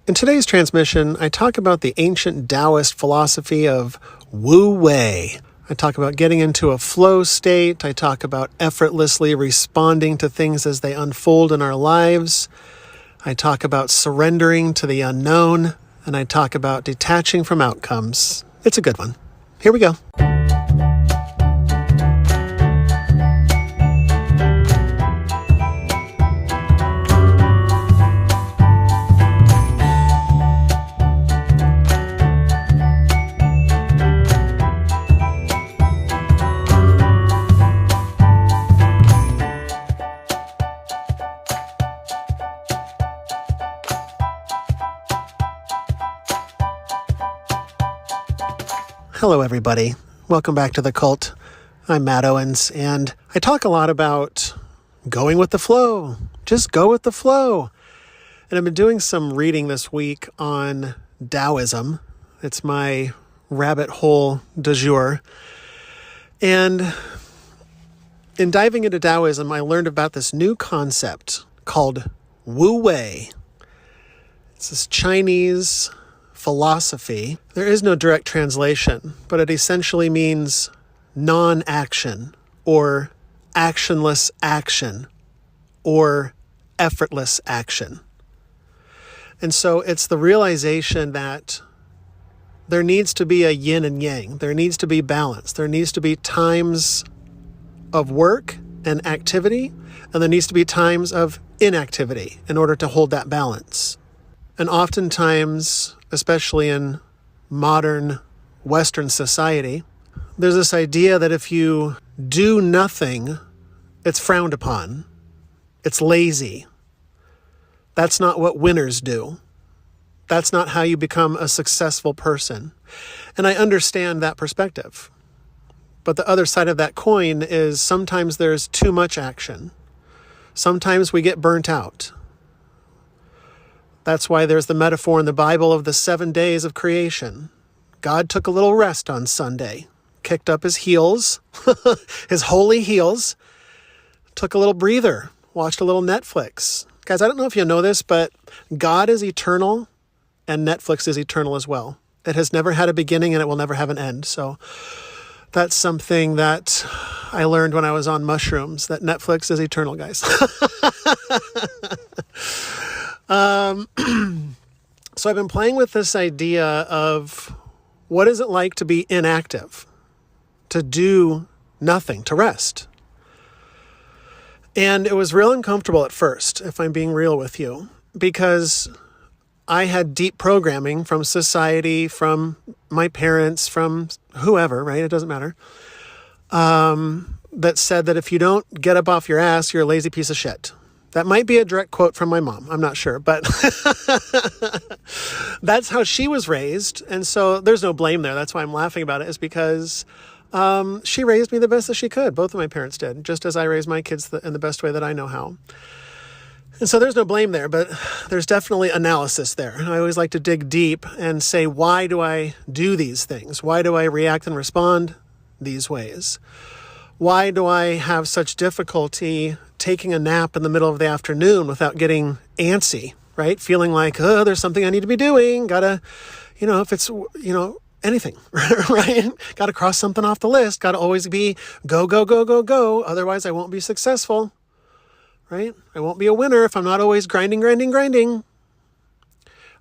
In today's transmission, I talk about the ancient Taoist philosophy of Wu Wei. I talk about getting into a flow state. I talk about effortlessly responding to things as they unfold in our lives. I talk about surrendering to the unknown, and I talk about detaching from outcomes. It's a good one. Here we go. Hello, everybody. Welcome back to The Cult. I'm Matt Owens, and I talk a lot about going with the flow. Just go with the flow. And I've been doing some reading this week on Taoism. It's my rabbit hole du jour. And in diving into Taoism, I learned about this new concept called Wu Wei. It's this Chinese philosophy. There is no direct translation, but it essentially means non-action or actionless action or effortless action. And so it's the realization that there needs to be a yin and yang. There needs to be balance. There needs to be times of work and activity, and there needs to be times of inactivity in order to hold that balance. And oftentimes, especially in modern Western society, there's this idea that if you do nothing, it's frowned upon. It's lazy. That's not what winners do. That's not how you become a successful person. And I understand that perspective. But the other side of that coin is sometimes there's too much action. Sometimes we get burnt out. That's why there's the metaphor in the Bible of the 7 days of creation. God took a little rest on Sunday, kicked up his heels, his holy heels, took a little breather, watched a little Netflix. Guys, I don't know if you know this, but God is eternal and Netflix is eternal as well. It has never had a beginning and it will never have an end. So that's something that I learned when I was on mushrooms, that Netflix is eternal, guys. So I've been playing with this idea of what is it like to be inactive, to do nothing, to rest. And it was real uncomfortable at first, if I'm being real with you, because I had deep programming from society, from my parents, from whoever, right? It doesn't matter. That said that if you don't get up off your ass, you're a lazy piece of shit. That might be a direct quote from my mom. I'm not sure, but that's how she was raised. And so there's no blame there. That's why I'm laughing about it, is because she raised me the best that she could. Both of my parents did, just as I raised my kids in the best way that I know how. And so there's no blame there, but there's definitely analysis there. I always like to dig deep and say, why do I do these things? Why do I react and respond these ways? Why do I have such difficulty taking a nap in the middle of the afternoon without getting antsy, right? Feeling like, oh, there's something I need to be doing. Gotta, if it's, anything, right? Gotta cross something off the list. Gotta always be go, go, go, go, go. Otherwise, I won't be successful, right? I won't be a winner if I'm not always grinding, grinding, grinding.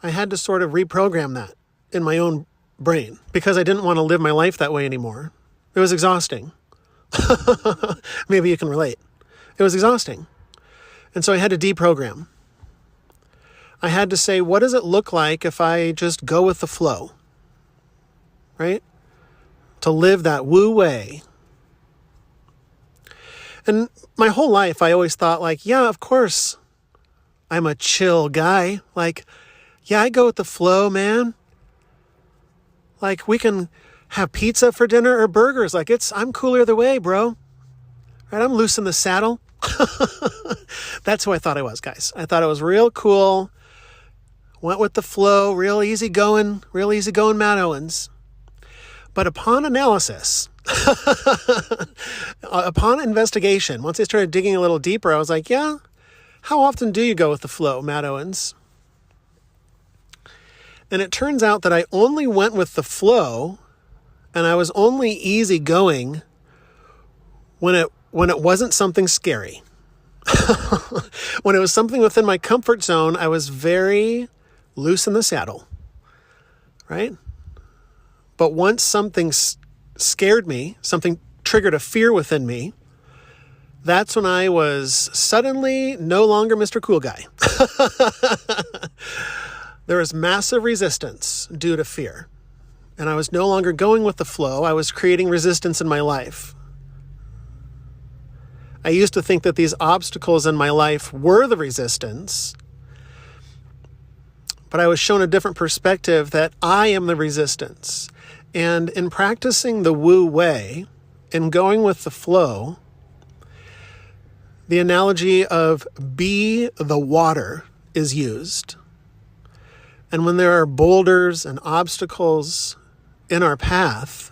I had to sort of reprogram that in my own brain because I didn't want to live my life that way anymore. It was exhausting. Maybe you can relate. It was exhausting. And so I had to deprogram. I had to say, what does it look like if I just go with the flow? Right? To live that Wu Wei. And my whole life, I always thought yeah, of course, I'm a chill guy. Yeah, I go with the flow, man. We can have pizza for dinner or burgers. I'm cool either way, bro. Right? I'm loose in the saddle. That's who I thought I was, guys. I thought it was real cool. Went with the flow, real easygoing Matt Owens. But upon analysis, upon investigation, once I started digging a little deeper, I was like, yeah, how often do you go with the flow, Matt Owens? And it turns out that I only went with the flow and I was only easygoing when it wasn't something scary. When it was something within my comfort zone, I was very loose in the saddle, right? But once something scared me, something triggered a fear within me, that's when I was suddenly no longer Mr. Cool Guy. There was massive resistance due to fear. And I was no longer going with the flow. I was creating resistance in my life. I used to think that these obstacles in my life were the resistance, but I was shown a different perspective that I am the resistance. And in practicing the Wu Wei, in going with the flow, the analogy of be the water is used. And when there are boulders and obstacles in our path,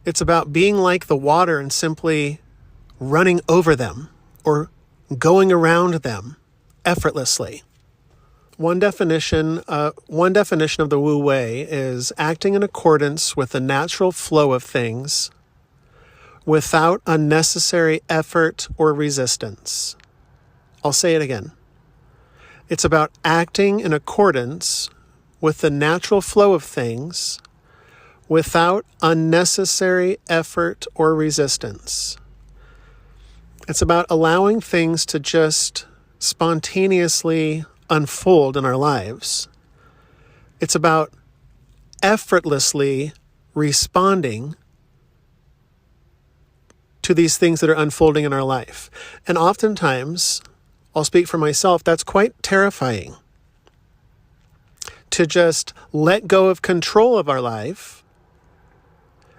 it's about being like the water and simply running over them or going around them effortlessly. One definition of the Wu Wei is acting in accordance with the natural flow of things without unnecessary effort or resistance. I'll say it again. It's about acting in accordance with the natural flow of things without unnecessary effort or resistance. It's about allowing things to just spontaneously unfold in our lives. It's about effortlessly responding to these things that are unfolding in our life. And oftentimes, I'll speak for myself, that's quite terrifying. To just let go of control of our life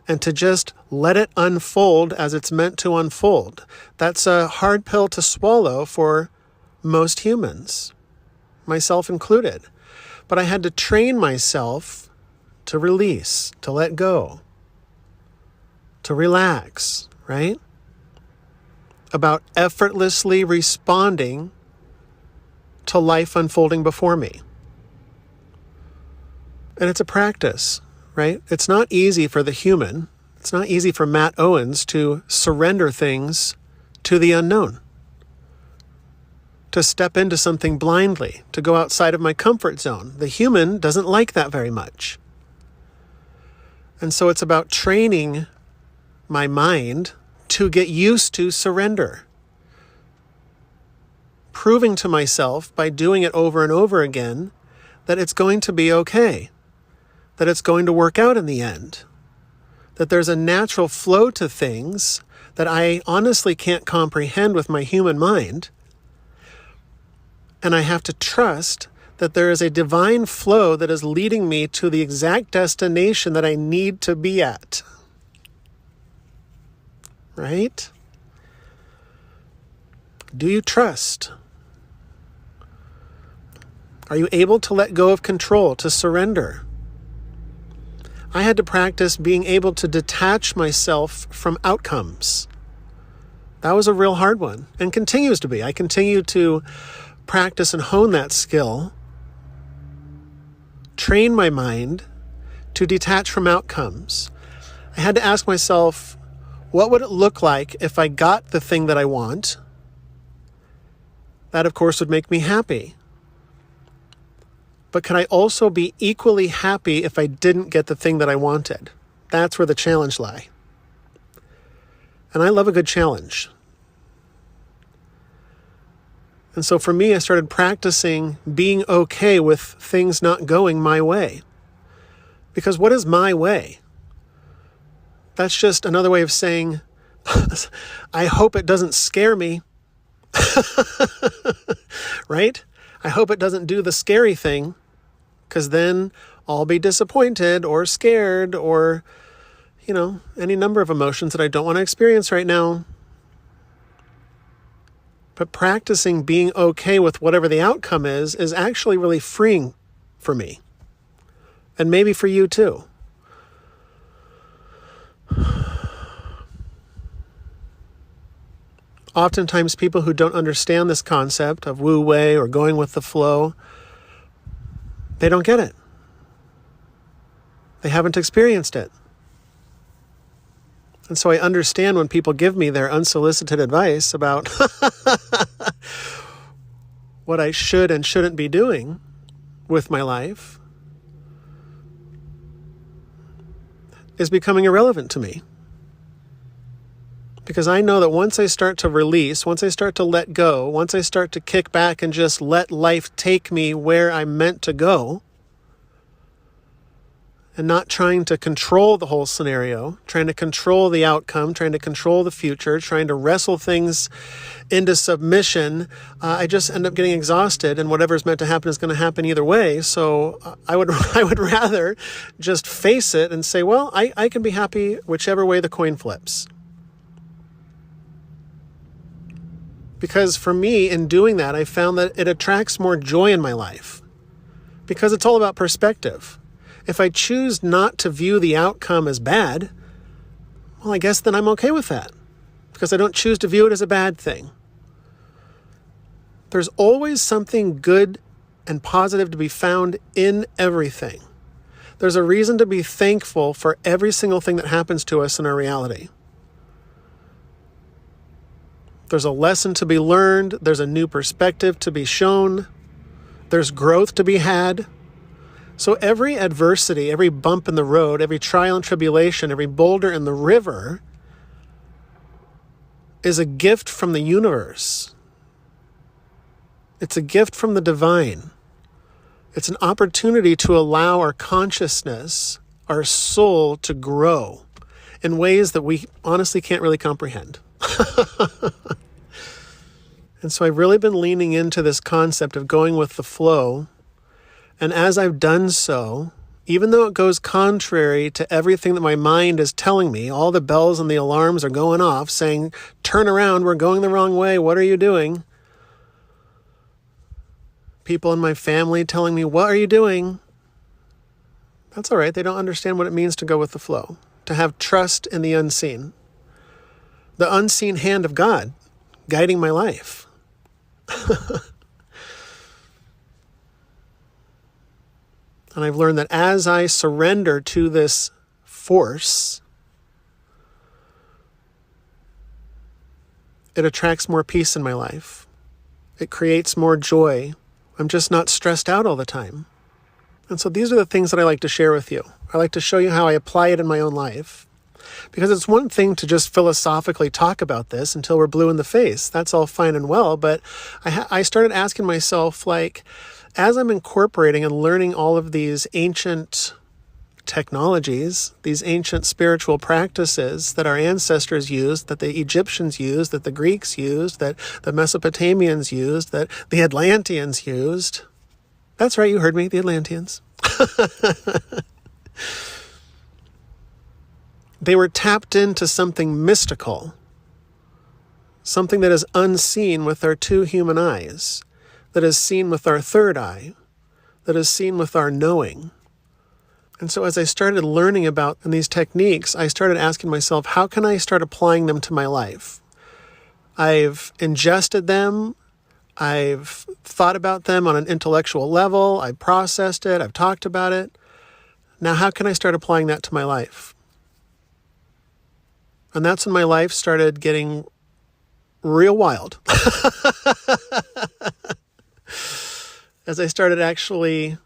and to just let it unfold as it's meant to unfold. That's a hard pill to swallow for most humans, myself included. But I had to train myself to release, to let go, to relax, right? About effortlessly responding to life unfolding before me. And it's a practice, right? It's not easy for the human. It's not easy for Matt Owens to surrender things to the unknown, to step into something blindly, to go outside of my comfort zone. The human doesn't like that very much. And so it's about training my mind to get used to surrender. Proving to myself by doing it over and over again that it's going to be okay, that it's going to work out in the end, that there's a natural flow to things that I honestly can't comprehend with my human mind. And I have to trust that there is a divine flow that is leading me to the exact destination that I need to be at. Right? Do you trust? Are you able to let go of control, to surrender? I had to practice being able to detach myself from outcomes. That was a real hard one and continues to be. I continue to practice and hone that skill, train my mind to detach from outcomes. I had to ask myself, what would it look like if I got the thing that I want? That, of course, would make me happy. But can I also be equally happy if I didn't get the thing that I wanted? That's where the challenge lies. And I love a good challenge. And so for me, I started practicing being okay with things not going my way. Because what is my way? That's just another way of saying, I hope it doesn't scare me. Right? I hope it doesn't do the scary thing, because then I'll be disappointed or scared or, any number of emotions that I don't want to experience right now. But practicing being okay with whatever the outcome is actually really freeing for me. And maybe for you too. Oftentimes people who don't understand this concept of Wu Wei or going with the flow, they don't get it. They haven't experienced it. And so I understand when people give me their unsolicited advice about what I should and shouldn't be doing with my life is becoming irrelevant to me. Because I know that once I start to release, once I start to let go, once I start to kick back and just let life take me where I'm meant to go, and not trying to control the whole scenario, trying to control the outcome, trying to control the future, trying to wrestle things into submission, I just end up getting exhausted, and whatever's meant to happen is going to happen either way. So I would rather just face it and say, well, I can be happy whichever way the coin flips. Because for me, in doing that, I found that it attracts more joy in my life. Because it's all about perspective. If I choose not to view the outcome as bad, well, I guess then I'm okay with that. Because I don't choose to view it as a bad thing. There's always something good and positive to be found in everything. There's a reason to be thankful for every single thing that happens to us in our reality. There's a lesson to be learned. There's a new perspective to be shown. There's growth to be had. So every adversity, every bump in the road, every trial and tribulation, every boulder in the river is a gift from the universe. It's a gift from the divine. It's an opportunity to allow our consciousness, our soul, to grow in ways that we honestly can't really comprehend. And so I've really been leaning into this concept of going with the flow. And as I've done so, even though it goes contrary to everything that my mind is telling me, all the bells and the alarms are going off saying, turn around, we're going the wrong way, what are you doing? People in my family telling me, what are you doing? That's all right. They don't understand what it means to go with the flow, to have trust in the unseen. The unseen hand of God guiding my life. And I've learned that as I surrender to this force, it attracts more peace in my life. It creates more joy. I'm just not stressed out all the time. And so these are the things that I like to share with you. I like to show you how I apply it in my own life. Because it's one thing to just philosophically talk about this until we're blue in the face. That's all fine and well. But I started asking myself, like, as I'm incorporating and learning all of these ancient technologies, these ancient spiritual practices that our ancestors used, that the Egyptians used, that the Greeks used, that the Mesopotamians used, that the Atlanteans used. That's right, you heard me, the Atlanteans. They were tapped into something mystical, something that is unseen with our two human eyes, that is seen with our third eye, that is seen with our knowing. And so as I started learning about these techniques, I started asking myself, how can I start applying them to my life? I've ingested them. I've thought about them on an intellectual level. I've processed it. I've talked about it. Now, how can I start applying that to my life? And that's when my life started getting real wild. As I started actually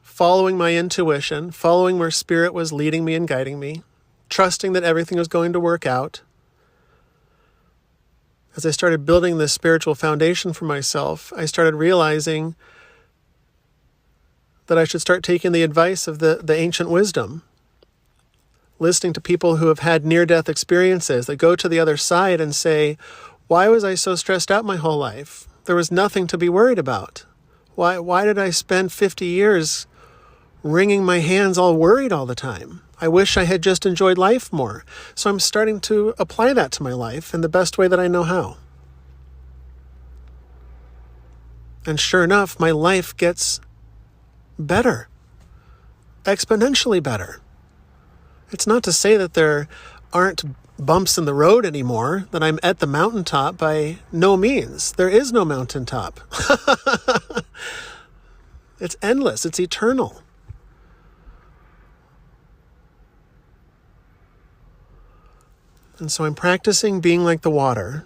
following my intuition, following where spirit was leading me and guiding me, trusting that everything was going to work out. As I started building this spiritual foundation for myself, I started realizing that I should start taking the advice of the ancient wisdom, listening to people who have had near-death experiences that go to the other side and say, why was I so stressed out my whole life? There was nothing to be worried about. Why did I spend 50 years wringing my hands all worried all the time? I wish I had just enjoyed life more. So I'm starting to apply that to my life in the best way that I know how. And sure enough, my life gets better, exponentially better. It's not to say that there aren't bumps in the road anymore, that I'm at the mountaintop. By no means. There is no mountaintop. It's endless. It's eternal. And so I'm practicing being like the water,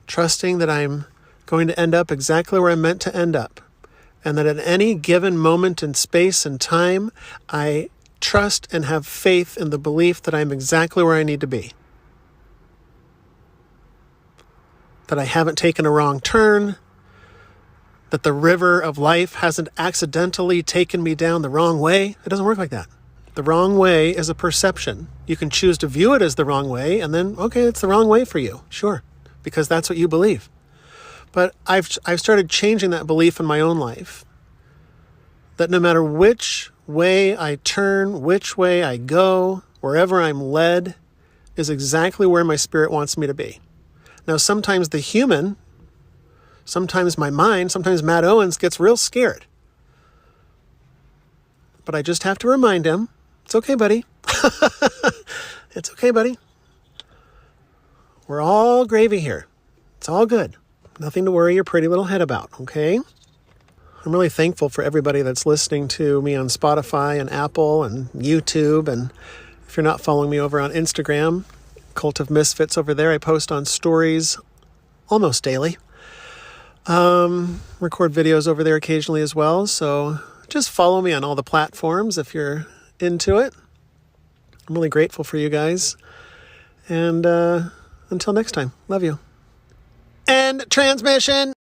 trusting that I'm going to end up exactly where I'm meant to end up, and that at any given moment in space and time, I trust and have faith in the belief that I'm exactly where I need to be. That I haven't taken a wrong turn, that the river of life hasn't accidentally taken me down the wrong way. It doesn't work like that. The wrong way is a perception. You can choose to view it as the wrong way, and then, okay, it's the wrong way for you. Sure, because that's what you believe. But I've started changing that belief in my own life. That no matter which way I turn, which way I go, wherever I'm led, is exactly where my spirit wants me to be. Now, sometimes the human, sometimes my mind, sometimes Matt Owens gets real scared. But I just have to remind him, it's okay, buddy. It's okay, buddy. We're all gravy here. It's all good. Nothing to worry your pretty little head about, okay? I'm really thankful for everybody that's listening to me on Spotify and Apple and YouTube. And if you're not following me over on Instagram, Cult of Misfits over there, I post on stories almost daily. Record videos over there occasionally as well. So just follow me on all the platforms if you're into it. I'm really grateful for you guys. And until next time, love you. End transmission.